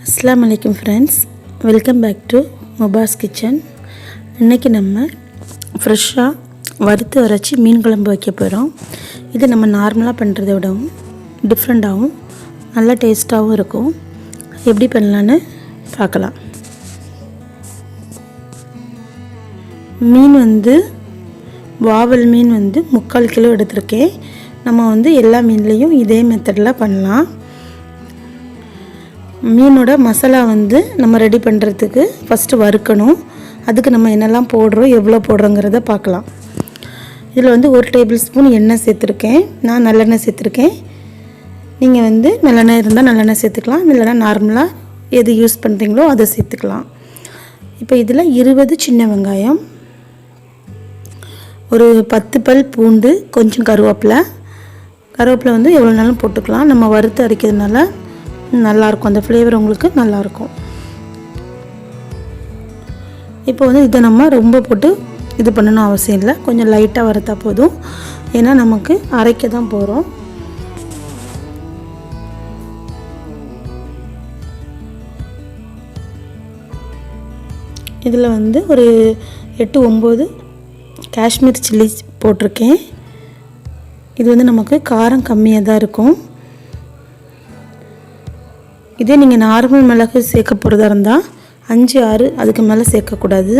Assalamu alaikum friends, welcome back to Muba's kitchen. இன்னைக்கு நம்ம ஃப்ரெஷ்ஷாக வறுத்து அரைச்சி மீன் குழம்பு வைக்க போகிறோம். இது நம்ம நார்மலாக பண்ணுறதை விடவும் டிஃப்ரெண்ட்டாகவும் நல்ல டேஸ்ட்டாகவும் இருக்கும். எப்படி பண்ணலான்னு பார்க்கலாம். மீன் வாவல் மீன் 3/4 கிலோ எடுத்திருக்கேன். நம்ம எல்லா மீன்லேயும் இதே மெத்தடில் பண்ணலாம். மீனோட மசாலா நம்ம ரெடி பண்ணுறதுக்கு ஃபஸ்ட்டு வறுக்கணும். அதுக்கு நம்ம என்னெல்லாம் போடுறோம், எவ்வளோ போடுறோங்கிறத பார்க்கலாம். இதில் 1 டேபிள் ஸ்பூன் எண்ணெய் சேர்த்துருக்கேன். நான் நல்லெண்ணெய் சேர்த்துருக்கேன். நீங்கள் நல்லெண்ணெய் இருந்தால் நல்லெண்ணெய் சேர்த்துக்கலாம், இல்லைனா நார்மலாக எது யூஸ் பண்ணுறீங்களோ அதை சேர்த்துக்கலாம். இப்போ இதில் 20 சின்ன வெங்காயம், ஒரு 10 பல் பூண்டு, கொஞ்சம் கருவேப்பிலை எவ்வளோ நாளும் போட்டுக்கலாம். நம்ம வறுத்து அரைக்கிறதுனால நல்லாயிருக்கும், அந்த ஃப்ளேவர் உங்களுக்கு நல்லாயிருக்கும். இப்போ இதை நம்ம ரொம்ப போட்டு இது பண்ணணும் அவசியம் இல்லை, கொஞ்சம் லைட்டாக வறுத்தா போதும். ஏன்னா நமக்கு அரைக்க தான் போகிறோம். இதில் ஒரு 8-9 காஷ்மீர் சில்லி போட்டிருக்கேன். இது நமக்கு காரம் கம்மியாக தான் இருக்கும். இதே நீங்கள் நார்மல் மிளகு சேர்க்க போகிறதா இருந்தால் 5-6 அதுக்கு மேலே சேர்க்கக்கூடாது.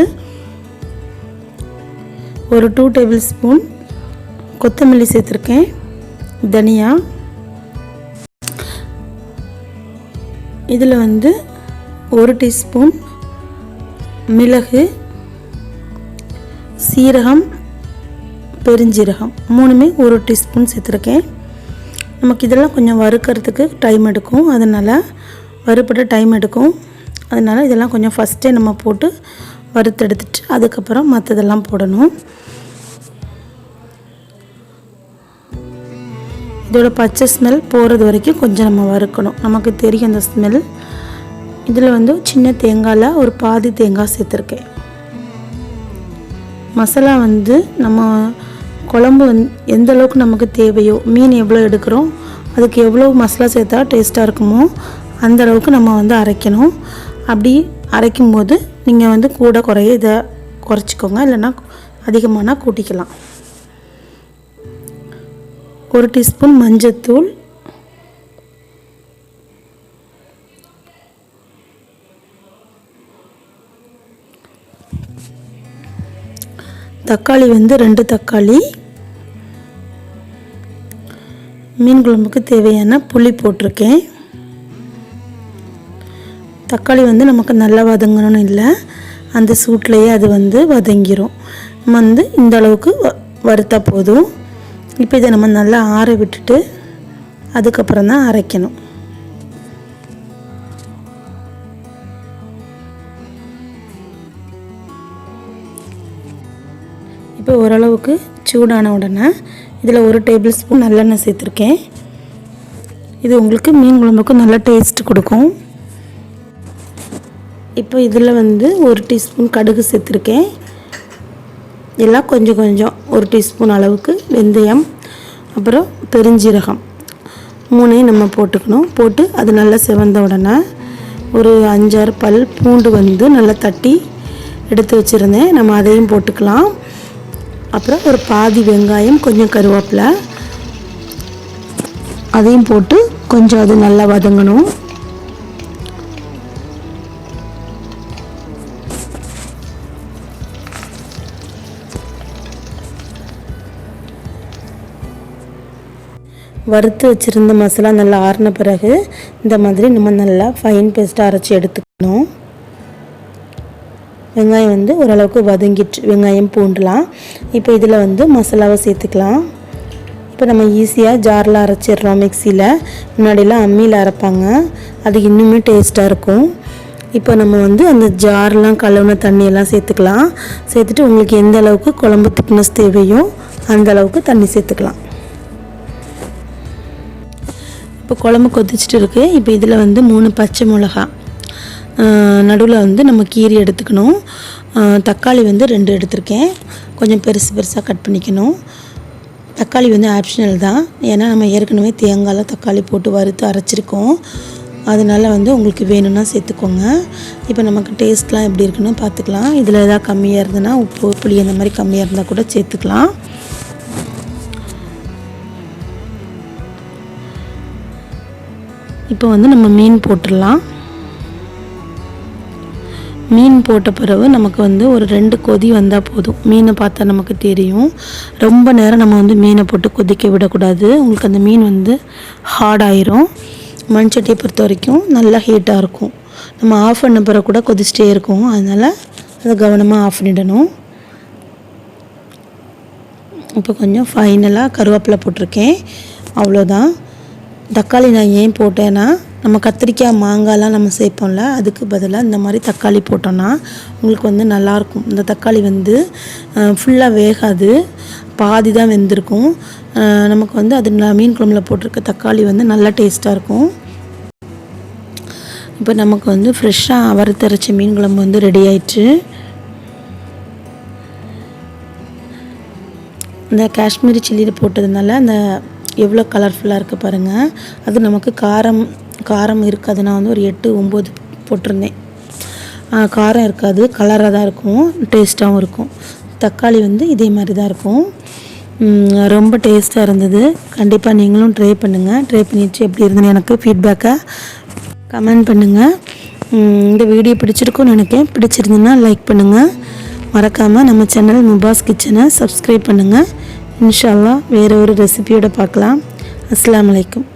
ஒரு 2 டேபிள் ஸ்பூன் கொத்தமல்லி சேர்த்துருக்கேன். தனியா இதில் 1 டீஸ்பூன் மிளகு, சீரகம், பெருஞ்சீரகம் 3மே 1 டீஸ்பூன் சேர்த்துருக்கேன். நமக்கு இதெல்லாம் கொஞ்சம் வறுக்கிறதுக்கு டைம் எடுக்கும், அதனால் வறுப்பட டைம் எடுக்கும். அதனால் இதெல்லாம் கொஞ்சம் ஃபஸ்ட்டே நம்ம போட்டு வறுத்தெடுத்துட்டு அதுக்கப்புறம் மற்றதெல்லாம் போடணும். இதோட பச்சை ஸ்மெல் போகிறது வரைக்கும் கொஞ்சம் நம்ம வறுக்கணும். நமக்கு தெரியும் அந்த ஸ்மெல். இதில் சின்ன தேங்காயில் ஒரு பாதி தேங்காய் சேர்த்துருக்கேன். மசாலா நம்ம குழம்பு எந்த அளவுக்கு நமக்கு தேவையோ, மீன் எவ்வளோ எடுக்கிறோம் அதுக்கு எவ்வளோ மசாலா சேர்த்தா டேஸ்ட்டாக இருக்குமோ அந்த அளவுக்கு நம்ம அரைக்கணும். அப்படி அரைக்கும்போது நீங்கள் கூட குறைய இதை குறைச்சிக்கோங்க, இல்லைன்னா அதிகமான கூட்டிக்கலாம். 1 டீஸ்பூன் மஞ்சத்தூள், தக்காளி 2 தக்காளி, மீன் குழம்புக்கு தேவையான புளி போட்டிருக்கேன். தக்காளி நமக்கு நல்லா வதங்கணும்னு இல்லை, அந்த சூட்லேயே அது வதங்கிடும். நம்ம இந்த அளவுக்கு வறுத்தா போதும். இப்போ இதை நம்ம நல்லா ஆற விட்டுட்டு அதுக்கப்புறம் தான் அரைக்கணும். இப்போ ஓரளவுக்கு சூடான உடனே இதில் 1 டேபிள் ஸ்பூன் நல்லெண்ணெய் சேர்த்துருக்கேன். இது உங்களுக்கு மீன் குழம்புக்கு நல்ல டேஸ்ட் கொடுக்கும். இப்போ இதில் 1 டீஸ்பூன் கடுகு சேர்த்துருக்கேன். எல்லாம் கொஞ்சம் 1 டீஸ்பூன் அளவுக்கு வெந்தயம், அப்புறம் பெருஞ்சீரகம் 3ஐயும் நம்ம போட்டுக்கணும். போட்டு அது நல்லா செவந்த உடனே ஒரு 5-6 பல் பூண்டு நல்லா தட்டி எடுத்து வச்சுருந்தேன், நம்ம அதையும் போட்டுக்கலாம். அப்புறம் ஒரு பாதி வெங்காயம், கொஞ்சம் கருவேப்பிலை அதையும் போட்டு கொஞ்சம் அது நல்லா வதங்கணும். வறுத்து வச்சுருந்த மசாலா நல்லா ஆறின பிறகு இந்த மாதிரி நம்ம நல்லா ஃபைன் பேஸ்ட்டாக அரைச்சி எடுத்துக்கணும். வெங்காயம் ஓரளவுக்கு வதங்கிட்டு, வெங்காயம் பூண்டுலாம். இப்போ இதில் மசாலாவை சேர்த்துக்கலாம். இப்போ நம்ம ஈஸியாக ஜாரில் அரைச்சிடுறோம் மிக்சியில். முன்னாடிலாம் அம்மியில் அரைப்பாங்க, அது இன்னுமே டேஸ்ட்டாக இருக்கும். இப்போ நம்ம அந்த ஜார்லாம் கழுவுன தண்ணியெல்லாம் சேர்த்துக்கலாம். சேர்த்துட்டு உங்களுக்கு எந்த அளவுக்கு குழம்பு திக்னஸ் தேவையோ அந்த அளவுக்கு தண்ணி சேர்த்துக்கலாம். இப்போ குழம்பு கொதிச்சுட்டு இருக்குது. இப்போ இதில் 3 பச்சை மிளகா நடுவில் நம்ம கீரி எடுத்துக்கணும். தக்காளி 2 எடுத்திருக்கேன், கொஞ்சம் பெருசாக கட் பண்ணிக்கணும். தக்காளி ஆப்ஷனல் தான், ஏன்னா நம்ம ஏற்கனவே தேங்காயில் தக்காளி போட்டு வறுத்து அரைச்சிருக்கோம். அதனால் வந்து உங்களுக்கு வேணும்னா சேர்த்துக்கோங்க. இப்போ நமக்கு டேஸ்ட்லாம் எப்படி இருக்குன்னு பார்த்துக்கலாம். இதில் எதாவது கம்மியாக இருந்ததுன்னா உப்பு புளி அந்த மாதிரி கம்மியாக இருந்தால் கூட சேர்த்துக்கலாம். இப்போ வந்து நம்ம மீன் போட்டுடலாம். மீன் போட்ட பிறகு நமக்கு வந்து ஒரு 2 கொதி வந்தால் போதும். மீனை பார்த்தா நமக்கு தெரியும். ரொம்ப நேரம் நம்ம வந்து மீனை போட்டு கொதிக்க விடக்கூடாது. உங்களுக்கு அந்த மீன் வந்து ஹார்டாயிரும். மண்சட்டியை பொறுத்த வரைக்கும் நல்லா ஹீட்டாக இருக்கும். நம்ம ஆஃப் பண்ண பிறகு கூட கொதிச்சிட்டே இருக்கும். அதனால் அதை கவனமாக ஆஃப் பண்ணிடணும். இப்போ கொஞ்சம் ஃபைனலாக கருவேப்பிலை போட்டிருக்கேன். அவ்வளோதான். தக்காளி நான் ஏன் போட்டேன்னா, நம்ம கத்திரிக்காய் மாங்காய்லாம் நம்ம சேர்ப்போம்ல, அதுக்கு பதிலாக இந்த மாதிரி தக்காளி போட்டோன்னா உங்களுக்கு வந்து நல்லாயிருக்கும். இந்த தக்காளி வந்து ஃபுல்லாக வேகாது, பாதி தான் வெந்திருக்கும். நமக்கு வந்து அது மீன் குழம்புல போட்டிருக்க தக்காளி வந்து நல்லா டேஸ்ட்டாக இருக்கும். இப்போ நமக்கு வந்து ஃப்ரெஷ்ஷாக வறுத்தரைச்ச மீன் குழம்பு வந்து ரெடி ஆயிடுச்சு. இந்த காஷ்மீரி சில்லியில் போட்டதுனால அந்த எவ்வளோ கலர்ஃபுல்லாக இருக்குது பாருங்கள். அது நமக்கு காரம் இருக்காது. நான் வந்து ஒரு 8-9 போட்டிருந்தேன். காரம் இருக்காது, கலராக தான் இருக்கும், டேஸ்ட்டாகவும் இருக்கும். தக்காளி வந்து இதே மாதிரி தான் இருக்கும். ரொம்ப டேஸ்ட்டாக இருந்தது. கண்டிப்பாக நீங்களும் ட்ரை பண்ணுங்கள். ட்ரை பண்ணிட்டு எப்படி இருந்ததுன்னு எனக்கு ஃபீட்பேக்கை கமெண்ட் பண்ணுங்கள். இந்த வீடியோ பிடிச்சிருக்கும்னு நினைக்கிறேன். பிடிச்சிருந்துன்னா லைக் பண்ணுங்கள். மறக்காமல் நம்ம சேனல் முபாஸ் கிச்சனை சப்ஸ்கிரைப் பண்ணுங்கள். இன்ஷா அல்லாஹ் வேறு ஒரு ரெசிபியோடு பார்க்கலாம். அஸ்ஸலாமு அலைக்கும்.